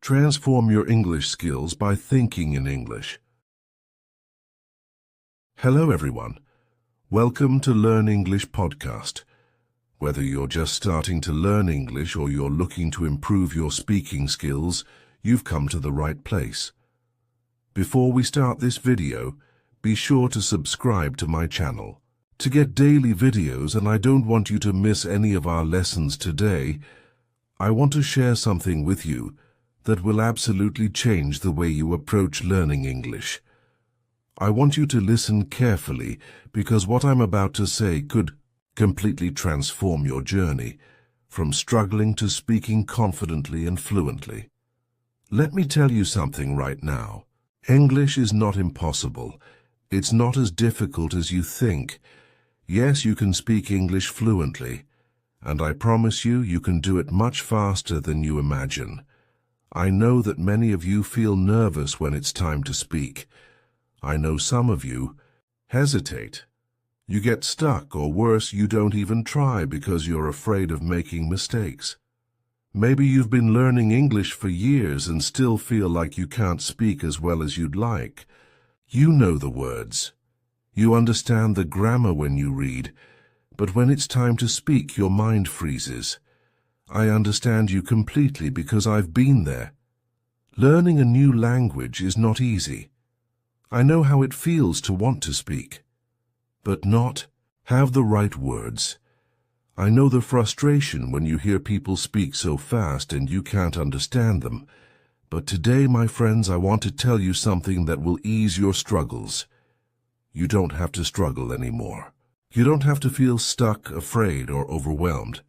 Transform your English skills by thinking in English. Hello everyone. Welcome to Learn English podcast. Whether you're just starting to learn English or you're looking to improve your speaking skills, you've come to the right place. Before we start this video, be sure to subscribe to my channel. To get daily videos, and I don't want you to miss any of our lessons today, I want to share something with you that will absolutely change the way you approach learning English. I want you to listen carefully because what I'm about to say could completely transform your journey from struggling to speaking confidently and fluently. Let me tell you something right now. English is not impossible. It's not as difficult as you think. Yes, you can speak English fluently, and I promise you, you can do it much faster than you imagine. I know that many of you feel nervous when it's time to speak. I know some of you hesitate. You get stuck, or worse, you don't even try because you're afraid of making mistakes. Maybe you've been learning English for years and still feel like you can't speak as well as you'd like. You know the words. You understand the grammar when you read, but when it's time to speak, your mind freezes. I understand you completely because I've been there. Learning a new language is not easy. I know how it feels to want to speak, but not have the right words. I know the frustration when you hear people speak so fast and you can't understand them. But today, my friends, I want to tell you something that will ease your struggles. You don't have to struggle anymore. You don't have to feel stuck, afraid, or overwhelmed.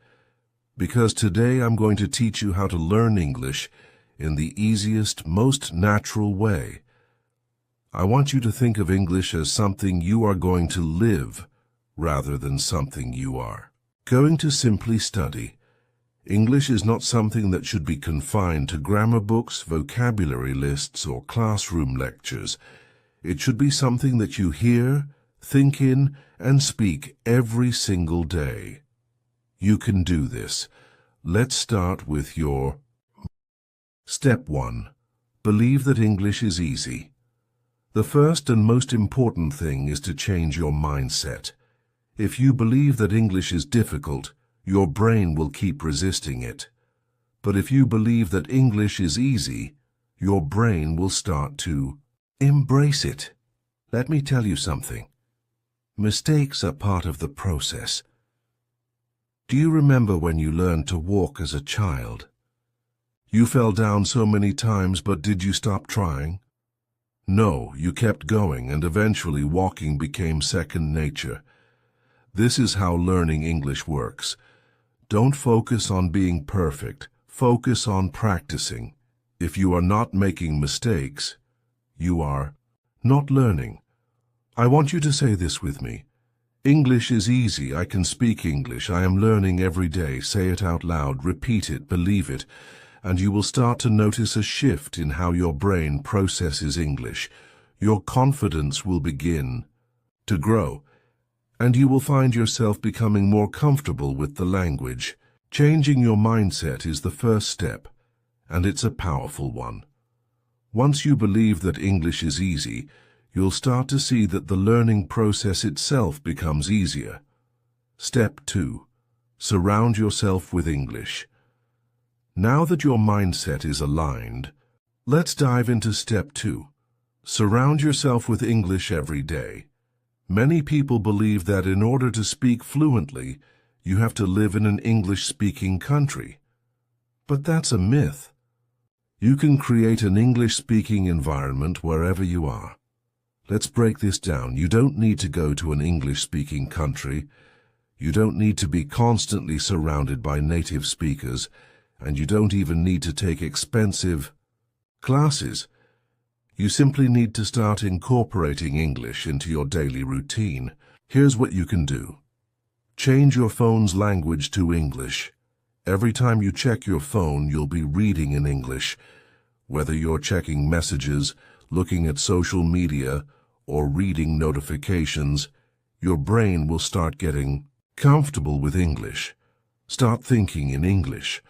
Because today I'm going to teach you how to learn English in the easiest, most natural way. I want you to think of English as something you are going to live rather than something you are going to simply study. English is not something that should be confined to grammar books, vocabulary lists, or classroom lectures. It should be something that you hear, think in, and speak every single day. You can do this. Let's start with your Step 1. Believe that English is easy. The first and most important thing is to change your mindset. If you believe that English is difficult, your brain will keep resisting it. But if you believe that English is easy, your brain will start to embrace it. Let me tell you something. Mistakes are part of the process. Do you remember when you learned to walk as a child? You fell down so many times, but did you stop trying? No, you kept going, and eventually walking became second nature. This is how learning English works. Don't focus on being perfect. Focus on practicing. If you are not making mistakes, you are not learning. I want you to say this with me. English is easy. I can speak English. I am learning every day. Say it out loud. Repeat it. Believe it. And you will start to notice a shift in how your brain processes English. Your confidence will begin to grow, and you will find yourself becoming more comfortable with the language. Changing your mindset is the first step, and it's a powerful one. Once you believe that English is easy, you'll start to see that the learning process itself becomes easier. Step 2. Surround yourself with English. Now that your mindset is aligned, let's dive into Step 2. Surround yourself with English every day. Many people believe that in order to speak fluently, you have to live in an English-speaking country. But that's a myth. You can create an English-speaking environment wherever you are. Let's break this down. You don't need to go to an English-speaking country. You don't need to be constantly surrounded by native speakers, and you don't even need to take expensive classes. You simply need to start incorporating English into your daily routine. Here's what you can do. Change your phone's language to English. Every time you check your phone, you'll be reading in English. Whether you're checking messages, looking at social media, or reading notifications, your brain will start getting comfortable with English. Start thinking in English.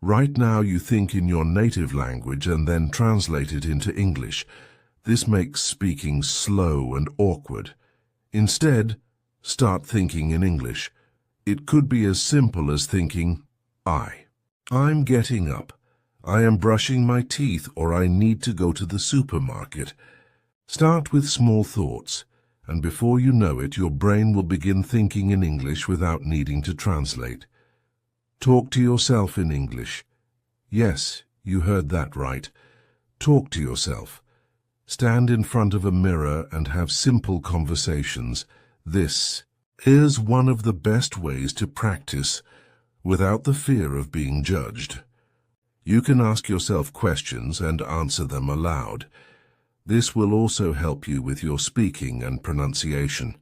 Right now you think in your native language and then translate it into English. This makes speaking slow and awkward. Instead, start thinking in English. It could be as simple as thinking, I'm getting up. I am brushing my teeth, or I need to go to the supermarket. Start with small thoughts, and before you know it, your brain will begin thinking in English without needing to translate. Talk to yourself in English. Yes, you heard that right. Talk to yourself. Stand in front of a mirror and have simple conversations. This is one of the best ways to practice without the fear of being judged. You can ask yourself questions and answer them aloud. This will also help you with your speaking and pronunciation.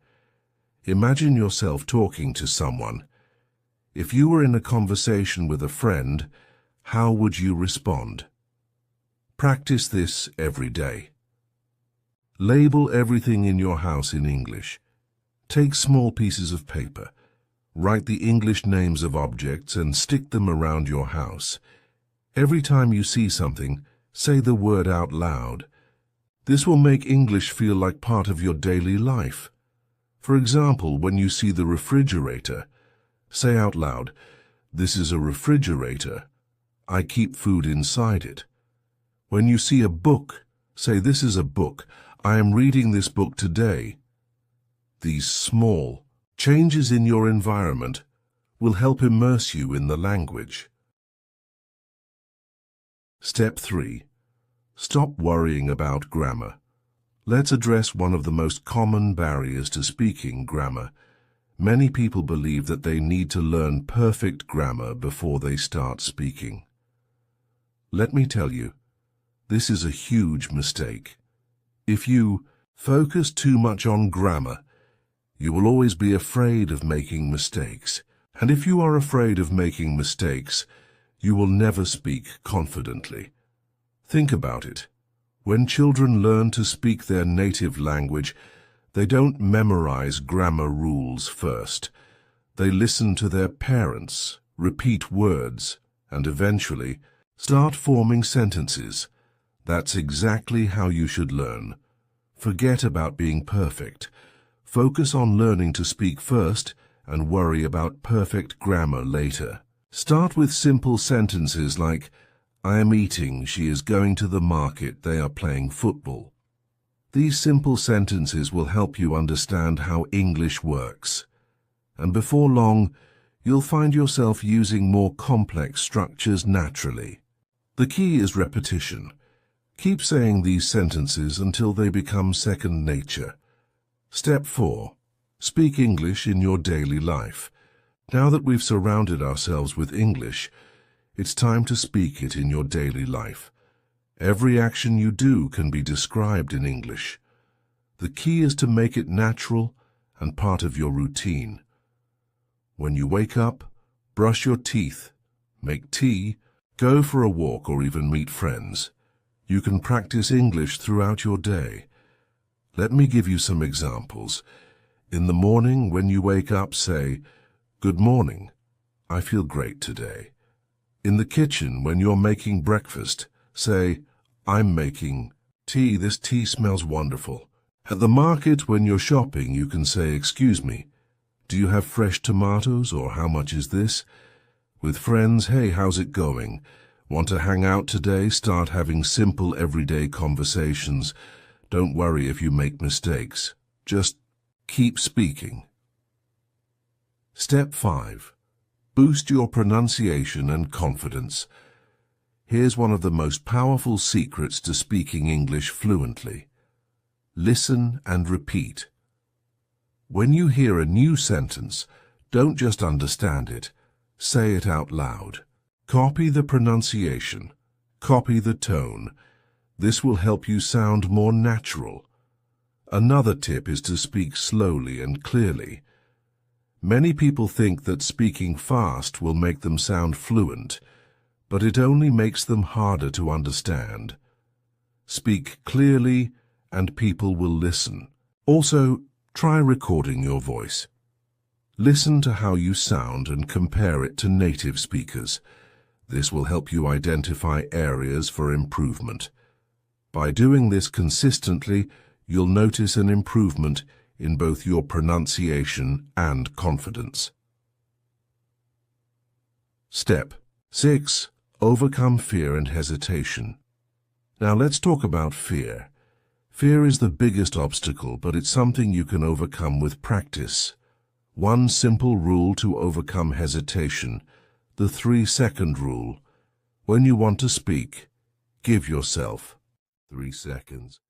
Imagine yourself talking to someone. If you were in a conversation with a friend, how would you respond? Practice this every day. Label everything in your house in English. Take small pieces of paper. Write the English names of objects and stick them around your house. Every time you see something, say the word out loud. This will make English feel like part of your daily life. For example, when you see the refrigerator, say out loud, "This is a refrigerator. I keep food inside it." When you see a book, say, "This is a book. I am reading this book today." These small changes in your environment will help immerse you in the language. Step 3. Stop worrying about grammar. Let's address one of the most common barriers to speaking, grammar. Many people believe that they need to learn perfect grammar before they start speaking. Let me tell you, this is a huge mistake. If you focus too much on grammar, you will always be afraid of making mistakes. And if you are afraid of making mistakes, you will never speak confidently. Think about it. When children learn to speak their native language, they don't memorize grammar rules first. They listen to their parents, repeat words, and eventually start forming sentences. That's exactly how you should learn. Forget about being perfect. Focus on learning to speak first and worry about perfect grammar later. Start with simple sentences like, "I am eating, she is going to the market, they are playing football." These simple sentences will help you understand how English works. And before long, you'll find yourself using more complex structures naturally. The key is repetition. Keep saying these sentences until they become second nature. Step 4. Speak English in your daily life. Now that we've surrounded ourselves with English, it's time to speak it in your daily life. Every action you do can be described in English. The key is to make it natural and part of your routine. When you wake up, brush your teeth, make tea, go for a walk, or even meet friends. You can practice English throughout your day. Let me give you some examples. In the morning, when you wake up, say, "Good morning. I feel great today." In the kitchen, when you're making breakfast, say, "I'm making tea. This tea smells wonderful." At the market, when you're shopping, you can say, "Excuse me, do you have fresh tomatoes?" or "How much is this?" With friends, "Hey, how's it going? Want to hang out today?" Start having simple everyday conversations. Don't worry if you make mistakes. Just keep speaking. Step 5. Boost your pronunciation and confidence. Here's one of the most powerful secrets to speaking English fluently. Listen and repeat. When you hear a new sentence, don't just understand it. Say it out loud. Copy the pronunciation. Copy the tone. This will help you sound more natural. Another tip is to speak slowly and clearly. Many people think that speaking fast will make them sound fluent, but it only makes them harder to understand. Speak clearly and people will listen. Also, try recording your voice. Listen to how you sound and compare it to native speakers. This will help you identify areas for improvement. By doing this consistently, you'll notice an improvement in both your pronunciation and confidence. Step 6. Overcome fear and hesitation. Now let's talk about fear. Fear is the biggest obstacle, but it's something you can overcome with practice. One simple rule to overcome hesitation: the 3-second rule. When you want to speak, give yourself 3 seconds.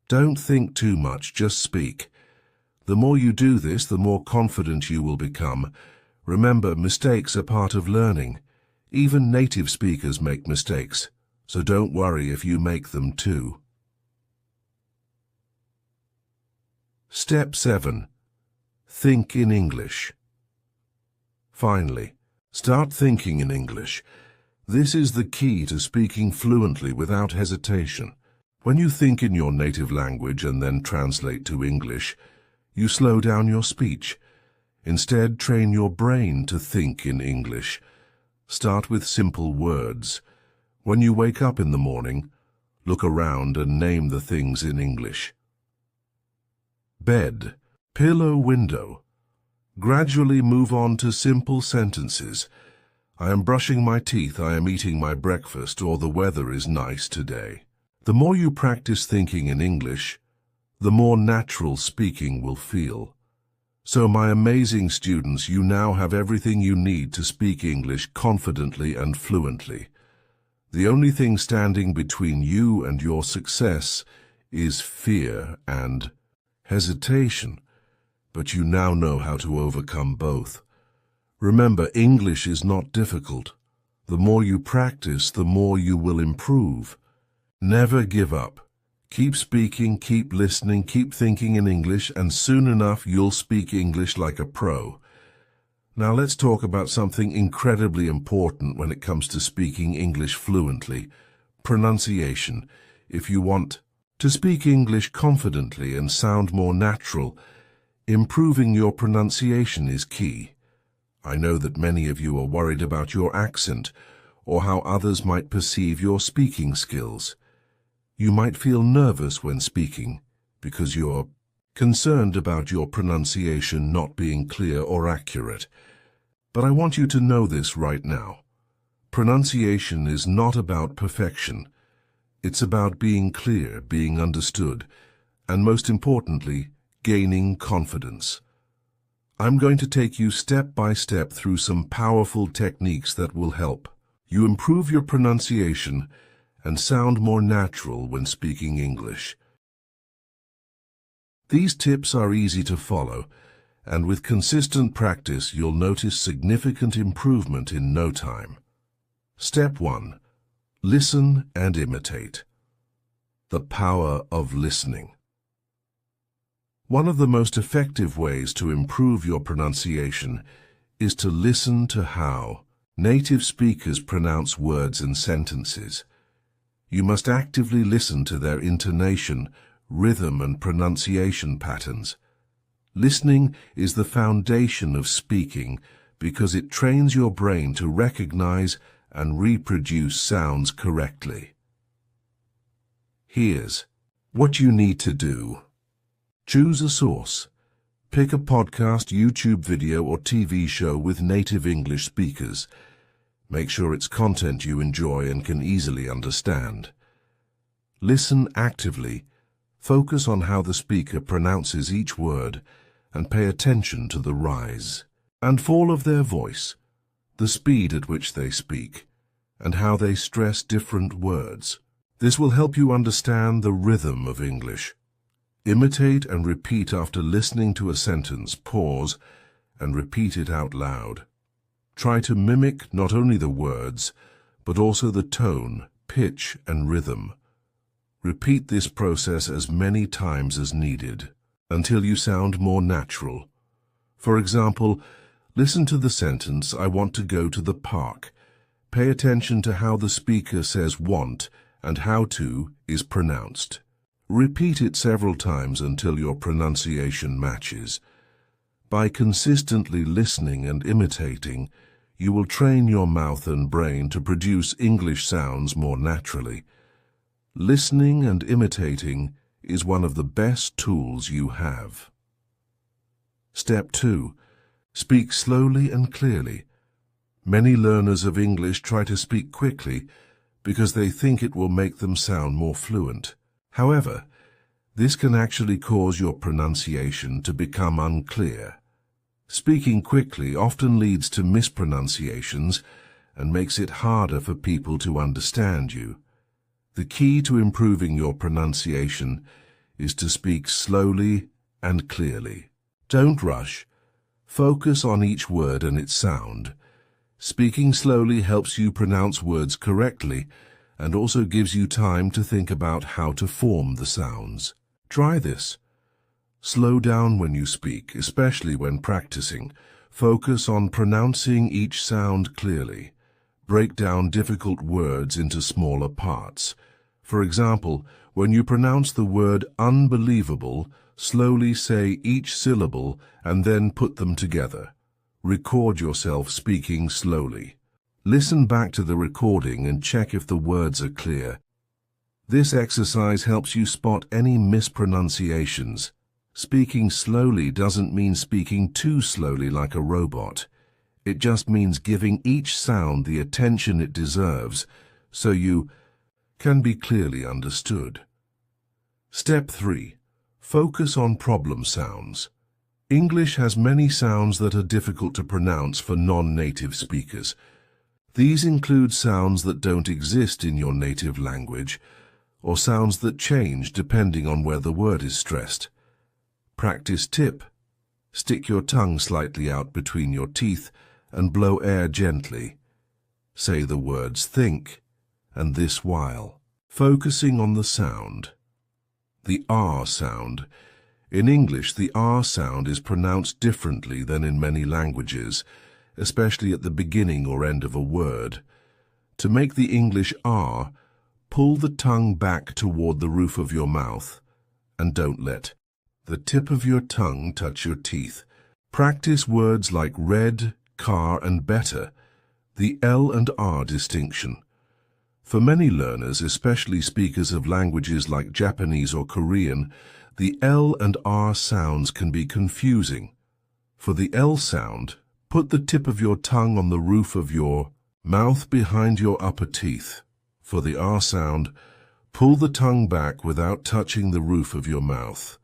Don't think too much, just speak. The more you do this, the more confident you will become. Remember, mistakes are part of learning. Even native speakers make mistakes, so don't worry if you make them too. Step 7. Think in English. Finally, start thinking in English. This is the key to speaking fluently without hesitation. When you think in your native language and then translate to English, you slow down your speech. Instead, train your brain to think in English. Start with simple words. When you wake up in the morning, look around and name the things in English. Bed, pillow, window. Gradually move on to simple sentences. I am brushing my teeth, I am eating my breakfast, or the weather is nice today. The more you practice thinking in English, the more natural speaking will feel. So my amazing students, you now have everything you need to speak English confidently and fluently. The only thing standing between you and your success is fear and hesitation, but you now know how to overcome both. Remember, English is not difficult. The more you practice, the more you will improve. Never give up. Keep speaking, keep listening, keep thinking in English, and soon enough you'll speak English like a pro. Now let's talk about something incredibly important when it comes to speaking English fluently: pronunciation. If you want to speak English confidently and sound more natural, improving your pronunciation is key. I know that many of you are worried about your accent or how others might perceive your speaking skills. You might feel nervous when speaking because you're concerned about your pronunciation not being clear or accurate. But I want you to know this right now. Pronunciation is not about perfection. It's about being clear, being understood, and most importantly, gaining confidence. I'm going to take you step by step through some powerful techniques that will help you improve your pronunciation and sound more natural when speaking English. These tips are easy to follow, and with consistent practice you'll notice significant improvement in no time. Step 1. Listen and imitate. The power of listening. One of the most effective ways to improve your pronunciation is to listen to how native speakers pronounce words and sentences. You must actively listen to their intonation, rhythm, and pronunciation patterns. Listening is the foundation of speaking because it trains your brain to recognize and reproduce sounds correctly. Here's what you need to do. Choose a source. Pick a podcast, YouTube video, or TV show with native English speakers. Make sure it's content you enjoy and can easily understand. Listen actively. Focus on how the speaker pronounces each word and pay attention to the rise and fall of their voice, the speed at which they speak, and how they stress different words. This will help you understand the rhythm of English. Imitate and repeat after listening to a sentence. Pause and repeat it out loud. Try to mimic not only the words, but also the tone, pitch, and rhythm. Repeat this process as many times as needed, until you sound more natural. For example, listen to the sentence, "I want to go to the park." Pay attention to how the speaker says "want" and "how to" is pronounced. Repeat it several times until your pronunciation matches. By consistently listening and imitating, you will train your mouth and brain to produce English sounds more naturally. Listening and imitating is one of the best tools you have. Step 2. Speak slowly and clearly. Many learners of English try to speak quickly because they think it will make them sound more fluent. However, this can actually cause your pronunciation to become unclear. Speaking quickly often leads to mispronunciations and makes it harder for people to understand you. The key to improving your pronunciation is to speak slowly and clearly. Don't rush. Focus on each word and its sound. Speaking slowly helps you pronounce words correctly and also gives you time to think about how to form the sounds. Try this. Slow down when you speak, especially when practicing. Focus on pronouncing each sound clearly. Break down difficult words into smaller parts. For example, when you pronounce the word unbelievable, slowly say each syllable and then put them together. Record yourself speaking slowly. Listen back to the recording and check if the words are clear. This exercise helps you spot any mispronunciations. Speaking slowly doesn't mean speaking too slowly like a robot. It just means giving each sound the attention it deserves so you can be clearly understood. Step 3. Focus on problem sounds. English has many sounds that are difficult to pronounce for non-native speakers. These include sounds that don't exist in your native language, or sounds that change depending on where the word is stressed. Practice tip. Stick your tongue slightly out between your teeth and blow air gently. Say the words think and this while focusing on the sound. The R sound. In English, the R sound is pronounced differently than in many languages, especially at the beginning or end of a word. To make the English R, pull the tongue back toward the roof of your mouth and don't let the tip of your tongue touch your teeth. Practice words like red, car, and better, the L and R distinction. For many learners, especially speakers of languages like Japanese or Korean, the L and R sounds can be confusing. For the L sound, put the tip of your tongue on the roof of your mouth behind your upper teeth. For the R sound, pull the tongue back without touching the roof of your mouth.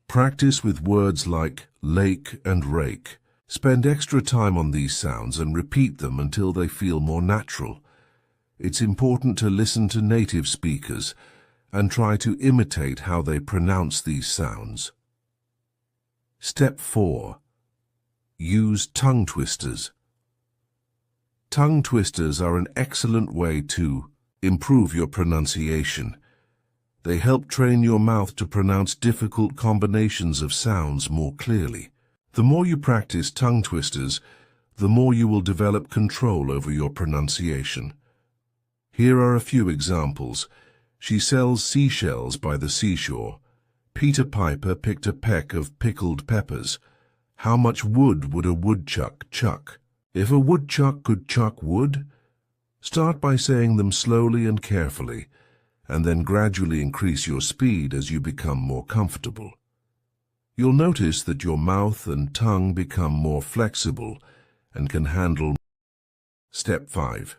Practice with words like lake and rake. Spend extra time on these sounds and repeat them until they feel more natural. It's important to listen to native speakers and try to imitate how they pronounce these sounds. Step 4. Use tongue twisters. Tongue twisters are an excellent way to improve your pronunciation. They help train your mouth to pronounce difficult combinations of sounds more clearly. The more you practice tongue twisters, the more you will develop control over your pronunciation. Here are a few examples. She sells seashells by the seashore. Peter Piper picked a peck of pickled peppers. How much wood would a woodchuck chuck? If a woodchuck could chuck wood? Start by saying them slowly and carefully, and then gradually increase your speed as you become more comfortable. You'll notice that your mouth and tongue become more flexible and can handle. Step 5.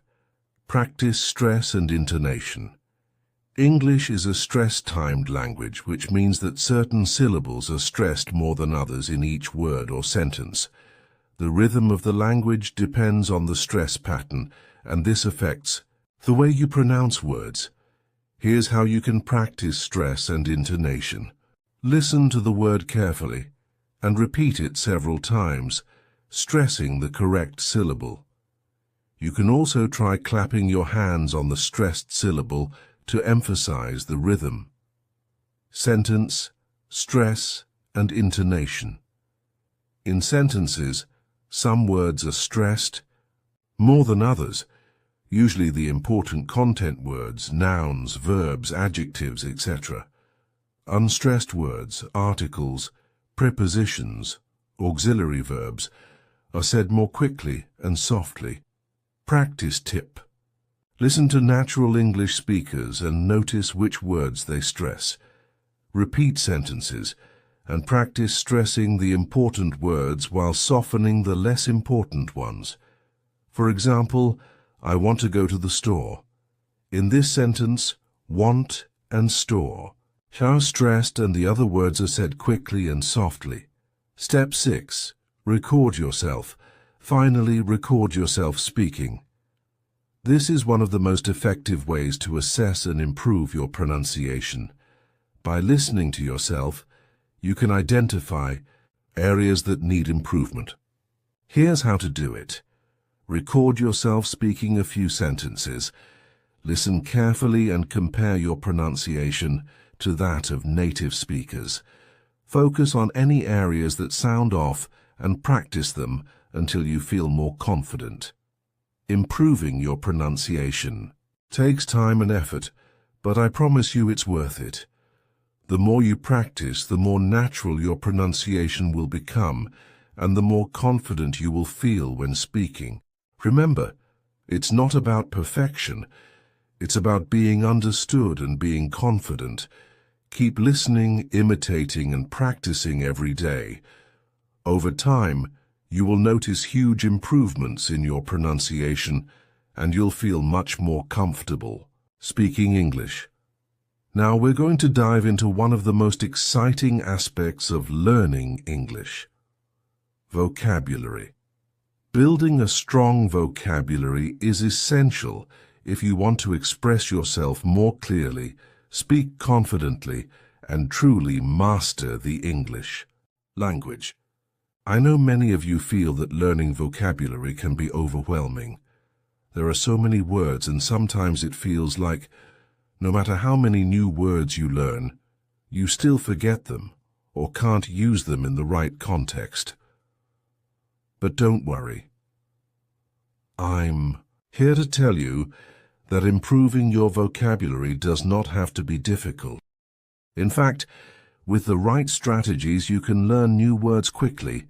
Practice stress and intonation. English is a stress-timed language, which means that certain syllables are stressed more than others in each word or sentence. The rhythm of the language depends on the stress pattern, and this affects the way you pronounce words. Here's how you can practice stress and intonation. Listen to the word carefully and repeat it several times, stressing the correct syllable. You can also try clapping your hands on the stressed syllable to emphasize the rhythm. Sentence, stress, and intonation. In sentences, some words are stressed more than others, usually the important content words, nouns, verbs, adjectives, etc. Unstressed words, articles, prepositions, auxiliary verbs are said more quickly and softly. Practice tip. Listen to natural English speakers and notice which words they stress. Repeat sentences and practice stressing the important words while softening the less important ones. For example, I want to go to the store. In this sentence, want and store are stressed and the other words are said quickly and softly. Step 6. Record yourself. Finally, record yourself speaking. This is one of the most effective ways to assess and improve your pronunciation. By listening to yourself, you can identify areas that need improvement. Here's how to do it. Record yourself speaking a few sentences. Listen carefully and compare your pronunciation to that of native speakers. Focus on any areas that sound off and practice them until you feel more confident. Improving your pronunciation takes time and effort, but I promise you it's worth it. The more you practice, the more natural your pronunciation will become, and the more confident you will feel when speaking. Remember, it's not about perfection. It's about being understood and being confident. Keep listening, imitating, and practicing every day. Over time, you will notice huge improvements in your pronunciation, and you'll feel much more comfortable speaking English. Now we're going to dive into one of the most exciting aspects of learning English: vocabulary. Building a strong vocabulary is essential if you want to express yourself more clearly, speak confidently, and truly master the English language. I know many of you feel that learning vocabulary can be overwhelming. There are so many words, and sometimes it feels like no matter how many new words you learn, you still forget them or can't use them in the right context. But don't worry. I'm here to tell you that improving your vocabulary does not have to be difficult. In fact, with the right strategies, you can learn new words quickly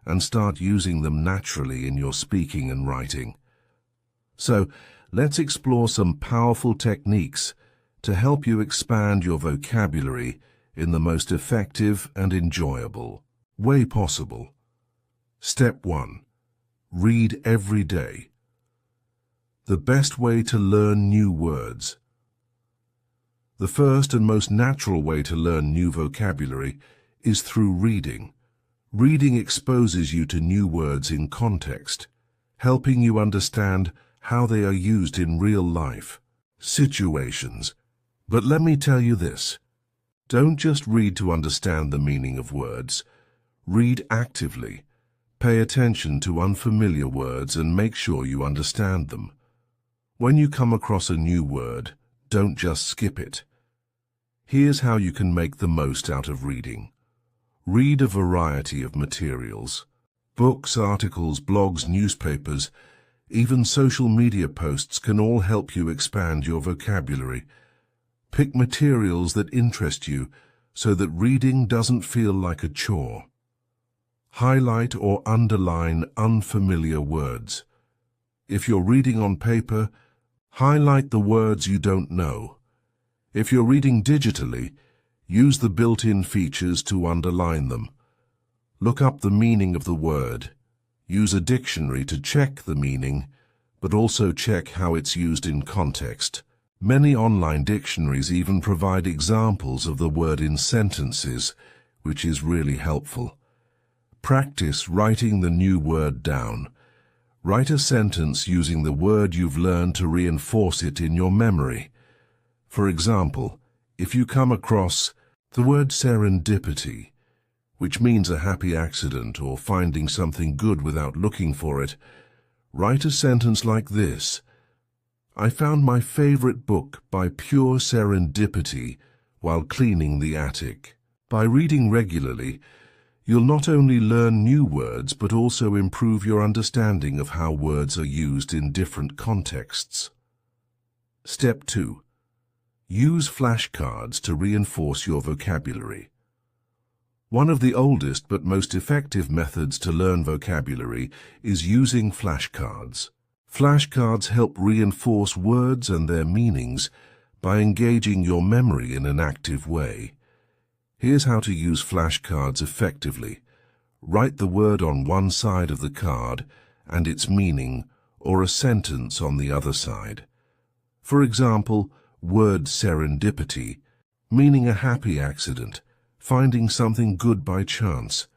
and start using them naturally in your speaking and writing. So, let's explore some powerful techniques to help you expand your vocabulary in the most effective and enjoyable way possible. Step 1. Read every day. The best way to learn new words. The first and most natural way to learn new vocabulary is through reading. Reading exposes you to new words in context, helping you understand how they are used in real life situations. But let me tell you this: don't just read to understand the meaning of words. Read actively. Pay attention to unfamiliar words and make sure you understand them. When you come across a new word, don't just skip it. Here's how you can make the most out of reading. Read a variety of materials: books, articles, blogs, newspapers, even social media posts can all help you expand your vocabulary. Pick materials that interest you so that reading doesn't feel like a chore. Highlight or underline unfamiliar words. If you're reading on paper, highlight the words you don't know. If you're reading digitally, use the built-in features to underline them. Look up the meaning of the word. Use a dictionary to check the meaning, but also check how it's used in context. Many online dictionaries even provide examples of the word in sentences, which is really helpful. Practice writing the new word down. Write a sentence using the word you've learned to reinforce it in your memory. For example, if you come across the word serendipity, which means a happy accident or finding something good without looking for it, write a sentence like this: I found my favorite book by pure serendipity while cleaning the attic. By reading regularly, you'll not only learn new words but also improve your understanding of how words are used in different contexts. Step 2. Use flashcards to reinforce your vocabulary. One of the oldest but most effective methods to learn vocabulary is using flashcards. Flashcards help reinforce words and their meanings by engaging your memory in an active way. Here's how to use flashcards effectively. Write the word on one side of the card and its meaning, or a sentence on the other side. For example, word serendipity, meaning a happy accident, finding something good by chance.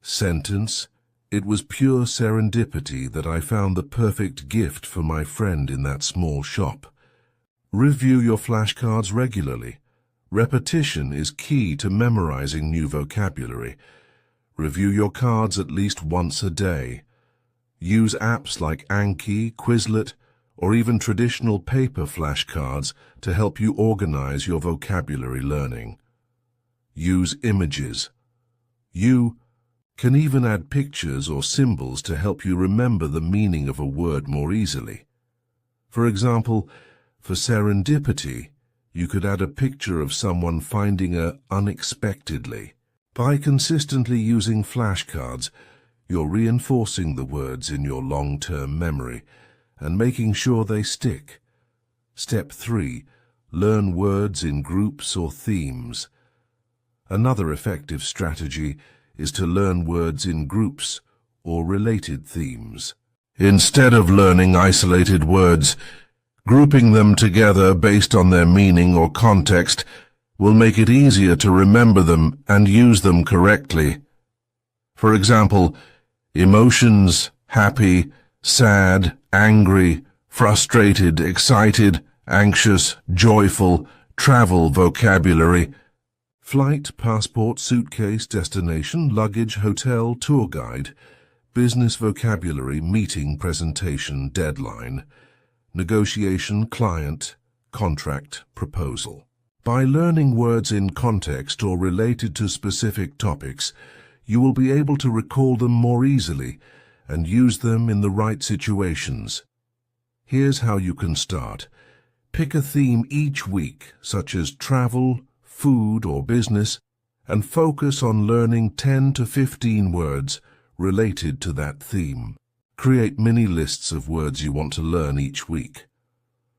Sentence, it was pure serendipity that I found the perfect gift for my friend in that small shop. Review your flashcards regularly. Repetition is key to memorizing new vocabulary. Review your cards at least once a day. Use apps like Anki, Quizlet, or even traditional paper flashcards to help you organize your vocabulary learning. Use images. You can even add pictures or symbols to help you remember the meaning of a word more easily. For example, for serendipity, you could add a picture of someone finding a unexpectedly. By consistently using flashcards, you're reinforcing the words in your long-term memory and making sure they stick. Step 3. Learn words in groups or themes. Another effective strategy is to learn words in groups or related themes. Instead of learning isolated words, grouping them together based on their meaning or context will make it easier to remember them and use them correctly. For example, emotions, happy, sad, angry, frustrated, excited, anxious, joyful, travel vocabulary. Flight, passport, suitcase, destination, luggage, hotel, tour guide, business vocabulary, meeting, presentation, deadline, negotiation, client, contract, proposal. By learning words in context or related to specific topics, you will be able to recall them more easily and use them in the right situations. Here's how you can start. Pick a theme each week, such as travel, food, or business, and focus on learning 10 to 15 words related to that theme. Create mini lists of words you want to learn each week.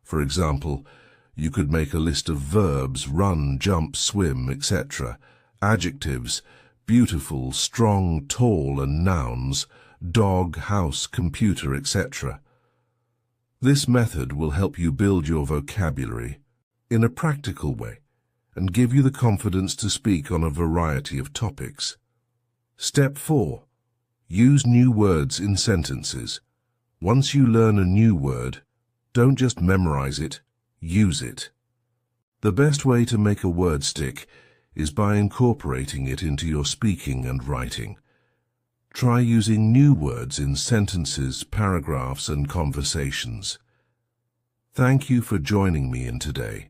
For example, you could make a list of verbs, run, jump, swim, etc., adjectives, beautiful, strong, tall, and nouns, dog, house, computer, etc. This method will help you build your vocabulary in a practical way and give you the confidence to speak on a variety of topics. Step 4. Use new words in sentences. Once you learn a new word, don't just memorize it, use it. The best way to make a word stick is by incorporating it into your speaking and writing. Try using new words in sentences, paragraphs, and conversations. Thank you for joining me in today.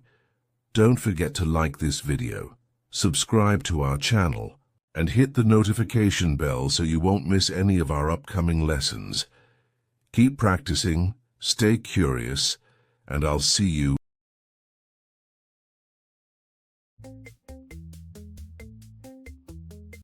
Don't forget to like this video, subscribe to our channel, and hit the notification bell so you won't miss any of our upcoming lessons. Keep practicing, stay curious, and I'll see you.